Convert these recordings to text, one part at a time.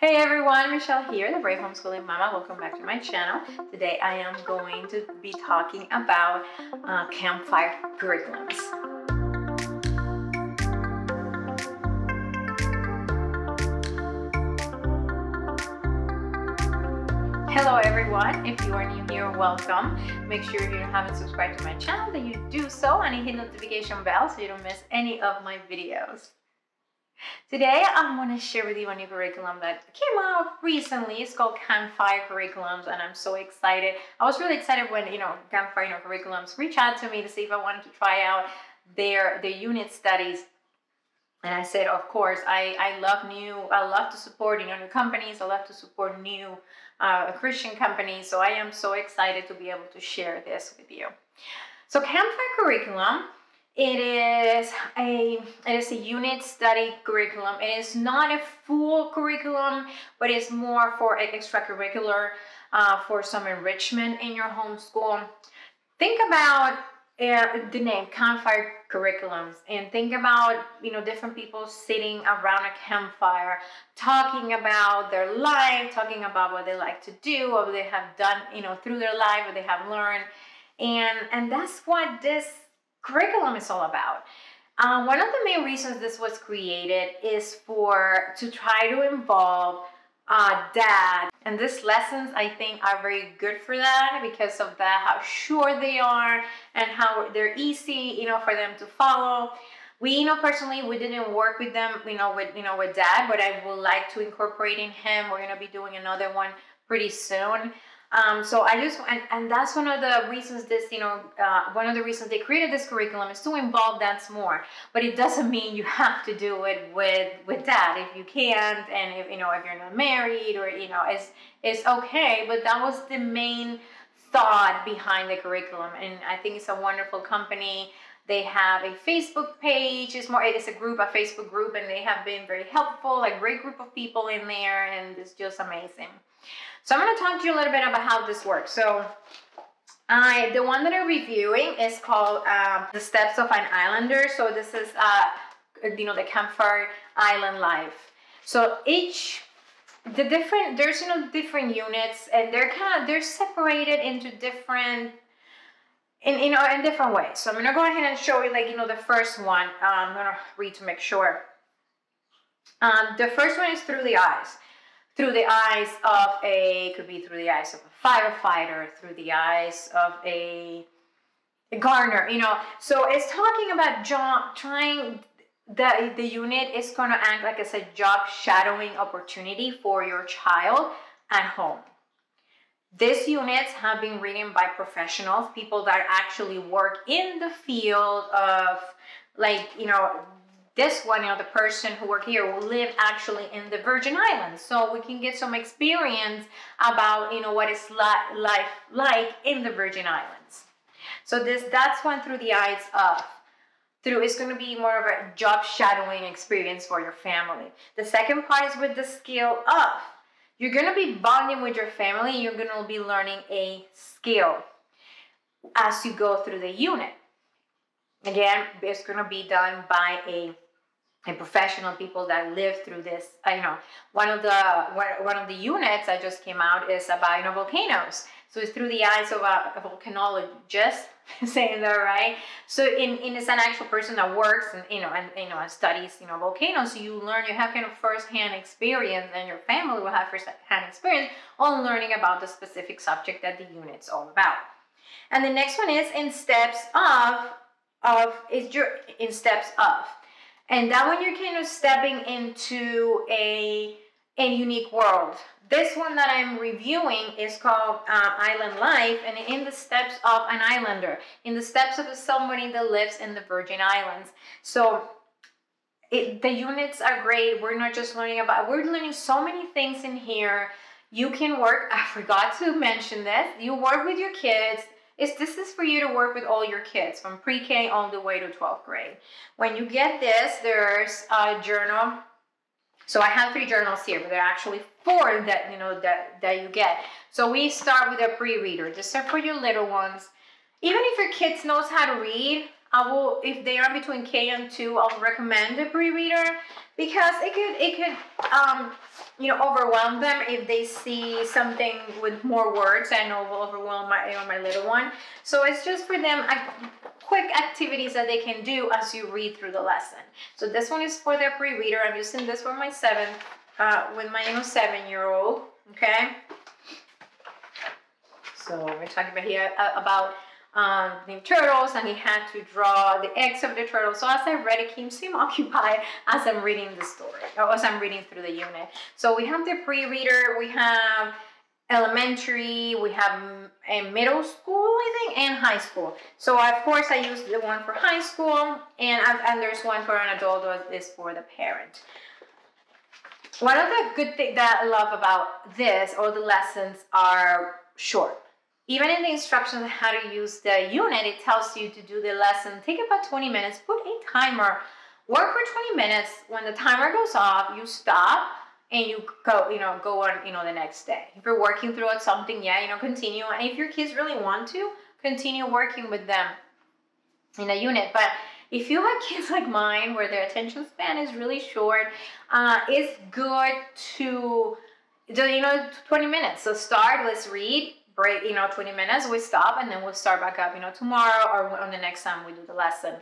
Hey everyone, Michelle here, the Brave Homeschooling Mama. Welcome back to my channel. Today I am going to be talking about Campfire Curriculums. Hello everyone, if you are new here, welcome. Make sure if you haven't subscribed to my channel that you do so and hit the notification bell so you don't miss any of my videos. Today I want to share with you a new curriculum that came out recently. It's called Campfire Curriculums and I'm so excited. I was really excited when Campfire Curriculums reached out to me to see if I wanted to try out their unit studies. And I said, of course, I love to support new companies. I love to support new Christian companies. So I am so excited to be able to share this with you. So Campfire Curriculum, it is a unit study curriculum. It is not a full curriculum, but it's more for extracurricular, for some enrichment in your homeschool. Think about the name Campfire Curriculums and think about different people sitting around a campfire talking about their life, talking about what they like to do, what they have done through their life, what they have learned, and that's what this curriculum is all about. One of the main reasons this was created is to try to involve dad, and these lessons I think are very good for that because of how short they are and how they're easy for them to follow. We personally we didn't work with them with dad, but I would like to incorporate in him. We're going to be doing another one pretty soon. So I just, and that's one of the reasons one of the reasons they created this curriculum is to involve dads more. But it doesn't mean you have to do it with dad if you can't, and if you're not married or it's okay. But that was the main thought behind the curriculum, and I think it's a wonderful company. They have a Facebook page. It's a Facebook group, and they have been very helpful. A great group of people in there, and it's just amazing. So I'm going to talk to you a little bit about how this works. So the one that I'm reviewing is called The Steps of an Islander. So this is the Campfire Island Life. So there's different units, and they're separated into different in different ways. So I'm going to go ahead and show you the first one. I'm going to read to make sure. The first one is through the eyes. Through the eyes of could be through the eyes of a firefighter, through the eyes of a gardener, So it's talking about the unit is going to act like it's a job shadowing opportunity for your child at home. These units have been written by professionals, people that actually work in the field of this one, the person who worked here will live actually in the Virgin Islands. So we can get some experience about, what it's life like in the Virgin Islands. So that's one through the eyes of. It's going to be more of a job shadowing experience for your family. The second part is with the skill of. You're going to be bonding with your family. You're going to be learning a skill as you go through the unit. Again, it's going to be done by a professional, people that live through this. One of the units that just came out is about volcanoes. So it's through the eyes of a volcanologist, saying that right. So it's an actual person that works and studies volcanoes. So you have kind of first-hand experience, and your family will have first-hand experience on learning about the specific subject that the unit's all about. And the next one is in steps of. And that one you're kind of stepping into a unique world. This one that I'm reviewing is called Island Life, and in the steps of an islander, in the steps of somebody that lives in the Virgin Islands. So the units are great. We're not just learning we're learning so many things in here. You can work, I forgot to mention this, you work with your kids. This is for you to work with all your kids from pre-K all the way to 12th grade. When you get this, there's a journal. So I have 3 journals here, but there are actually 4 that you get. So we start with a pre-reader. These are for your little ones. Even if your kids knows how to read, I will, if they are between K and 2, I'll recommend a pre-reader, because it could you know, overwhelm them if they see something with more words. I know will overwhelm my, you know, my little one. So it's just for them quick activities that they can do as you read through the lesson. So this one is for their pre-reader. I'm using this for my with my, you know, 7-year-old. Okay. So we're talking about here about the turtles, and he had to draw the eggs of the turtle. So as I read, it keeps him occupied as I'm reading the story, or as I'm reading through the unit. So we have the pre-reader, we have elementary, we have a middle school, I think, and high school. So of course I use the one for high school, and there's one for an adult that is for the parent. One of the good things that I love about this, or the lessons, are short. Even in the instructions on how to use the unit, it tells you to do the lesson. Take about 20 minutes, put a timer, work for 20 minutes. When the timer goes off, you stop and you go, you know, go on, you know, the next day. If you're working through something, yeah, you know, continue. And if your kids really want to, continue working with them in a unit. But if you have kids like mine, where their attention span is really short, it's good to do, you know, 20 minutes. So start, let's read. Break, you know, 20 minutes, we stop, and then we'll start back up, you know, tomorrow or on the next time we do the lesson.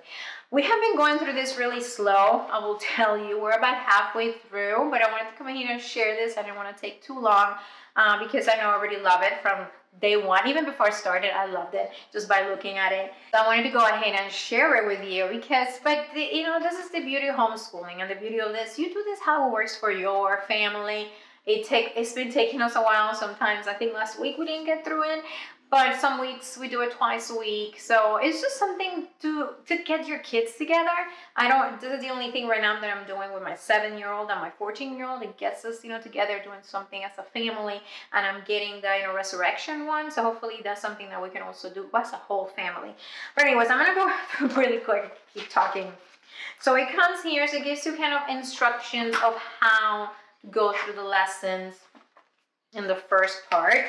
We have been going through this really slow, I will tell you. We're about halfway through, but I wanted to come in here and share this. I didn't want to take too long because I know I already love it from day one. Even before I started, I loved it just by looking at it. So I wanted to go ahead and share it with you because, you know, this is the beauty of homeschooling, and the beauty of this, you do this how it works for your family. It's been taking us a while. Sometimes, I think last week we didn't get through it, but some weeks we do it twice a week. So it's just something to get your kids together. This is the only thing right now that I'm doing with my 7-year-old and my 14-year-old. It gets us, you know, together doing something as a family, and I'm getting the, you know, resurrection one. So hopefully that's something that we can also do as a whole family. But anyways, I'm going to go through really quick, keep talking. So it comes here, so it gives you kind of instructions of how go through the lessons in the first part,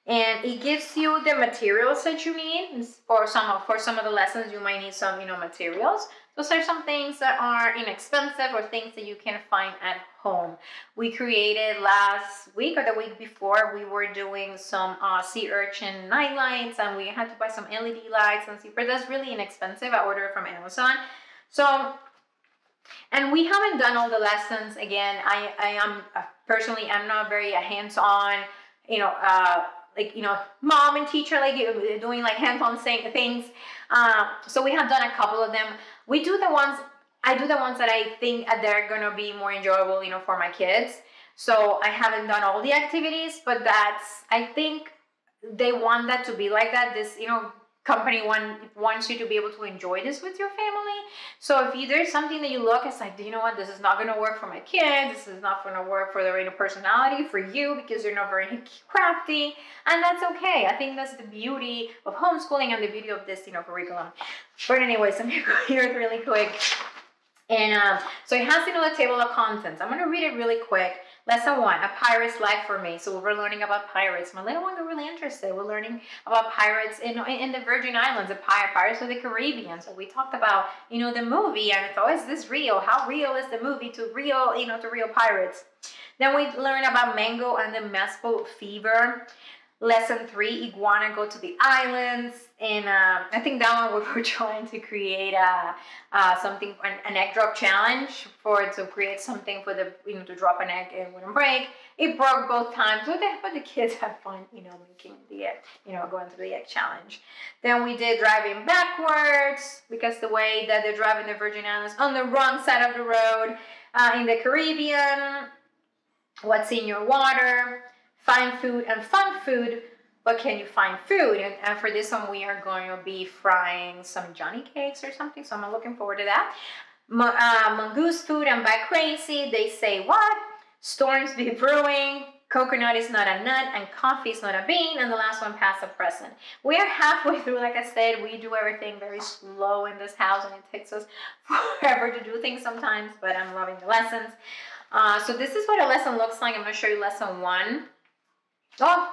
and it gives you the materials that you need. For some of the lessons, you might need some, you know, materials. Those are some things that are inexpensive or things that you can find at home. We created last week or the week before, we were doing some sea urchin night lights, and we had to buy some LED lights and but that's really inexpensive. I ordered it from Amazon. So, and we haven't done all the lessons. Again, I am personally, I'm not very hands-on, you know, like, you know, mom and teacher, like doing like hands-on things. So we have done a couple of them. I do the ones that I think they're going to be more enjoyable, you know, for my kids. So I haven't done all the activities, but I think they want that to be like that. This, you know, company wants you to be able to enjoy this with your family. So if there's something that you look, it's like, you know what, this is not going to work for my kids. This is not going to work for their personality, for you, because you're not very crafty, and that's okay. I think that's the beauty of homeschooling and the beauty of this, you know, curriculum. But anyways, let me go here really quick. And so it has, you know, the table of contents. I'm going to read it really quick. Lesson 1, A Pirate's Life for Me. So we're learning about pirates. My little one got really interested. We're learning about pirates in the Virgin Islands, the Pirates of the Caribbean. So we talked about, you know, the movie, and I thought, is this real? How real is the movie to real, you know, to real pirates? Then we learn about mango and the mescal fever. Lesson 3, Iguana Go to the Islands. And I think that one we were trying to create something, an egg drop challenge to create something for the, you know, to drop an egg and it wouldn't break. It broke both times, but the kids had fun, you know, making the egg, you know, going through the egg challenge. Then we did driving backwards, because the way that they're driving the Virgin Islands on the wrong side of the road. In the Caribbean, what's in your water? Find food and fun food, but can you find food? And for this one, we are going to be frying some Johnny cakes or something, so I'm looking forward to that. Mongoose food and buy crazy. They say what? Storms be brewing. Coconut is not a nut, and coffee is not a bean. And the last one, past the present. We are halfway through. Like I said, we do everything very slow in this house, and it takes us forever to do things sometimes, but I'm loving the lessons. So this is what a lesson looks like. I'm going to show you lesson 1. Oh,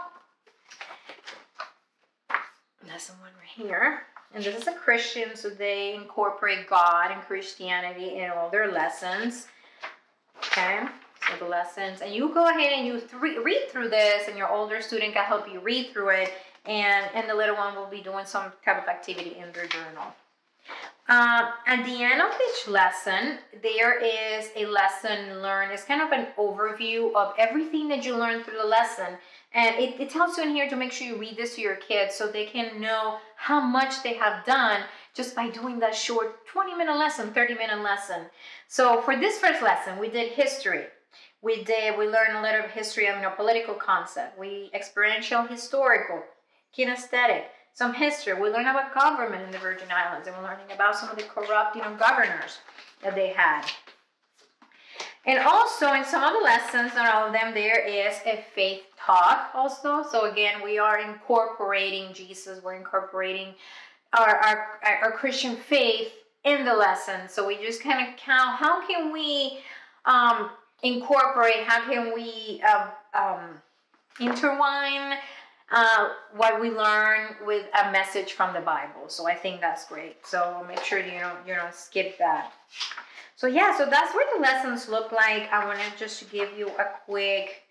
lesson 1 right here. And this is a Christian, so they incorporate God and Christianity in all their lessons. Okay, so the lessons. And you go ahead and you read through this, and your older student can help you read through it. And the little one will be doing some type of activity in their journal. At the end of each lesson, there is a lesson learned. It's kind of an overview of everything that you learned through the lesson. And it tells you in here to make sure you read this to your kids so they can know how much they have done just by doing that short 20-minute lesson, 30-minute lesson. So for this first lesson, we did history. We learned a little of history of political concept. Experiential, historical, kinesthetic, some history. We learned about government in the Virgin Islands, and we're learning about some of the corrupt, governors that they had. And also in some of the lessons, not all of them, there is a faith talk also. So again, we are incorporating Jesus. We're incorporating our Christian faith in the lesson. So we just kind of count, how can we incorporate, how can we intertwine what we learn with a message from the Bible. So I think that's great. So make sure you don't skip that. So yeah, so that's what the lessons look like. I wanted just to give you a quick,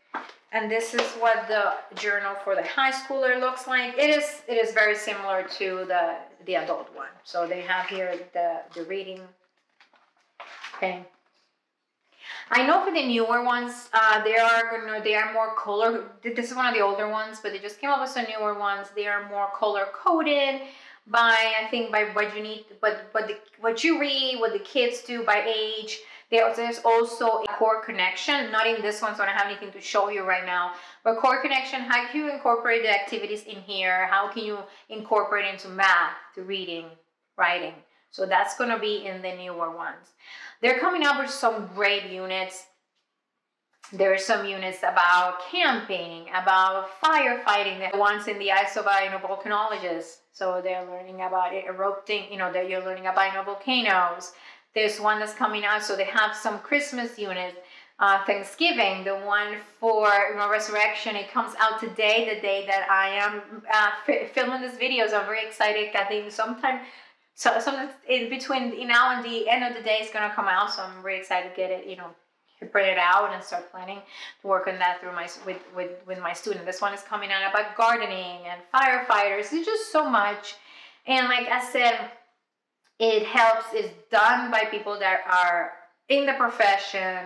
and this is what the journal for the high schooler looks like. It is very similar to the adult one. So they have here the reading. Okay. I know for the newer ones, they are more color. This is one of the older ones, but they just came up with some newer ones. They are more color coded by what you need, what you read, what the kids do by age. There's also a core connection. Not in this one, so I don't have anything to show you right now. But core connection, how can you incorporate the activities in here? How can you incorporate into math, to reading, writing? So that's going to be in the newer ones. They're coming up with some great units. There are some units about camping, about firefighting, the ones in the eyes of volcanologists. So they're learning about erupting, you're learning about volcanoes. There's one that's coming out, so they have some Christmas units. Thanksgiving, the one for Resurrection, it comes out today, the day that I am filming this video. So I'm very excited. I think sometime in between now and the end of the day, it's going to come out. So I'm very excited to get it, to print it out and start planning to work on that with my student. This one is coming out about gardening and firefighters. It's just so much. And like I said, it's done by people that are in the profession,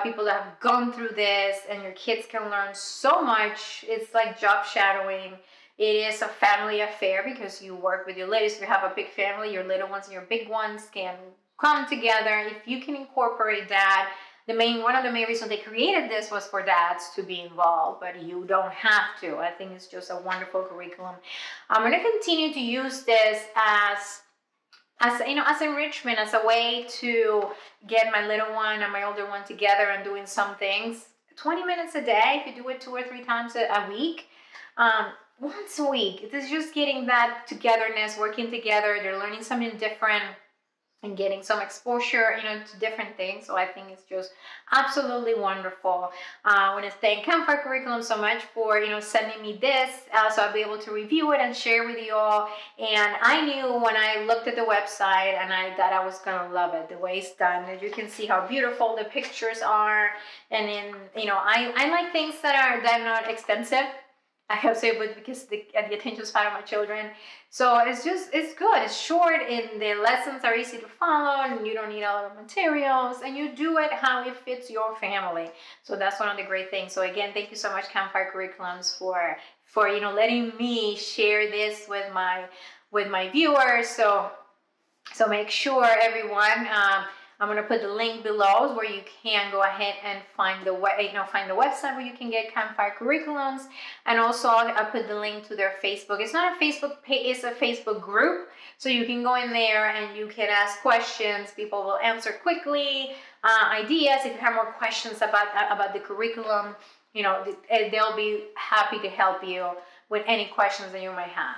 people that have gone through this, and your kids can learn so much. It's like job shadowing. It is a family affair because you work with your ladies. If you have a big family, your little ones and your big ones can come together. If you can incorporate that, one of the main reasons they created this was for dads to be involved, but you don't have to. I think it's just a wonderful curriculum. I'm going to continue to use this as enrichment, as a way to get my little one and my older one together and doing some things. 20 minutes a day, if you do it 2 or 3 times a week, once a week. It is just getting that togetherness, working together. They're learning something different and getting some exposure, to different things. So I think it's just absolutely wonderful. I want to thank Campfire Curriculum so much for, sending me this, so I'll be able to review it and share with you all. And I knew when I looked at the website that I was going to love it, the way it's done. As you can see how beautiful the pictures are. And then, I like things that are not extensive. I have to say, but because the attention span of my children. So it's good. It's short, and the lessons are easy to follow, and you don't need a lot of materials, and you do it how it fits your family. So that's one of the great things. So again, thank you so much, Campfire Curriculums, for letting me share this with my viewers. So make sure, everyone. I'm going to put the link below where you can go ahead and find the website where you can get Campfire Curriculums, and also I'll put the link to their Facebook. It's not a Facebook page; it's a Facebook group, so you can go in there and you can ask questions. People will answer quickly. Ideas. If you have more questions about the curriculum, they'll be happy to help you with any questions that you might have.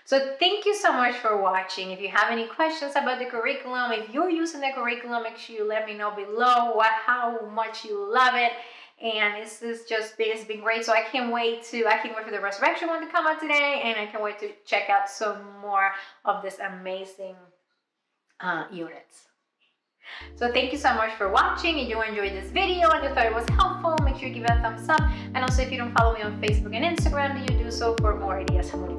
So thank you so much for watching. If you have any questions about the curriculum, if you're using the curriculum, make sure you let me know below how much you love it. and it's been great. So I can't wait for the resurrection one to come out today, and I can't wait to check out some more of this amazing units. So thank you so much for watching. If you enjoyed this video and you thought it was helpful, make sure you give it a thumbs up. And also, if you don't follow me on Facebook and Instagram, do you do so for more ideas and